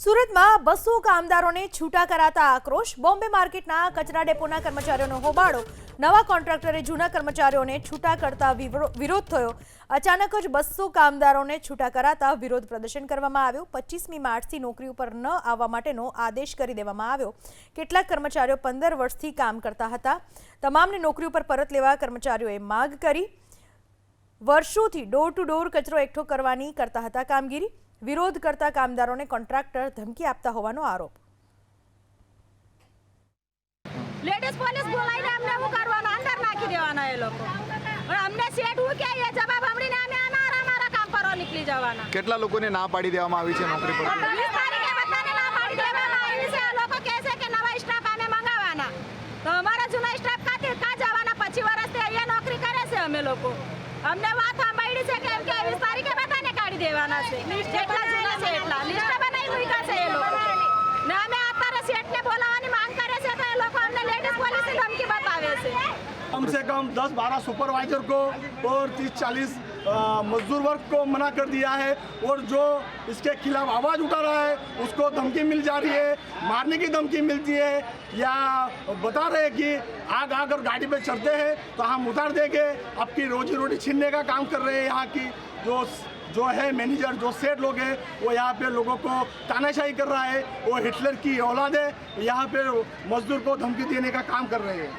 સુરતમાં બસો કામદારોને છૂટા કરાતા આક્રોશ. બોમ્બે માર્કેટના કચરા ડેપોના કર્મચારીઓનો હોબાળો. નવા કોન્ટ્રાક્ટરે જૂના કર્મચારીઓને છૂટા કરતા વિરોધ થયો. અચાનક જ 200 કામદારોને છૂટા કરાતા વિરોધ પ્રદર્શન કરવામાં આવ્યું. 25મી માર્ચથી નોકરી ઉપર ન આવવા માટેનો આદેશ કરી દેવામાં આવ્યો. કેટલાક કર્મચારીઓ 15 વર્ષથી કામ કરતા હતા. તમામને નોકરી ઉપર પરત લેવા કર્મચારીઓએ માંગ કરી. વર્ષોથી ડોર ટુ ડોર કચરો એકઠો કરવાની કરતા હતા કામગીરી. વિરોધ કરતા કામદારોને કોન્ટ્રાક્ટર ધમકી આપતા હોવાનો આરોપ. લેડીઝ પોલીસ બોલાઈને અમને હું કરવાના અંદર નાખી દેવાના એ લોકો. પણ અમને સેટ હું કે એ જવાબ સાંભળીને અમે અમારા કામ પર નીકળી જવાના. કેટલા લોકોને ના પાડી દેવામાં આવી છે નોકરી પર? 20 તારીખે બધાને ના પાડી દેવામાં આવી છે. લોકો કહે છે કે નવા સ્ટાફ અમે મંગાવવાના. તો અમારા જૂના સ્ટાફ કાં જવાના? 25 વર્ષથી અહીંયા નોકરી કરે છે અમે લોકો. અમને વાત સાંભળી છે કે 20 તારીખે બધાને કાઢી દેવાના છે. જેટલા જૂના છે એટલા લિસ્ટ બનાવી મૂક્યા છે એ લોકો. ને અમે અત્યારે સેટને બોલાવવાની માંગ કરે છે તો એ લોકો અમને લેડીઝ પોલીસની ધમકી બતાવે છે. कम से कम 10-12 सुपरवाइजर को और 30-40 मजदूर वर्ग को मना कर दिया है और जो इसके खिलाफ आवाज़ उठा रहा है उसको धमकी मिल जा रही है, मारने की धमकी मिलती है या बता रहे हैं कि आग अगर गाड़ी पे चढ़ते हैं तो हम उतार देंगे. आपकी रोजी रोटी छीनने का काम कर रहे हैं. यहाँ की जो है मैनेजर जो सेठ लोग हैं वो यहाँ पे लोगों को तानाशाही कर रहा है. वो हिटलर की औलाद है. यहाँ पे मजदूर को धमकी देने का काम कर रहे हैं.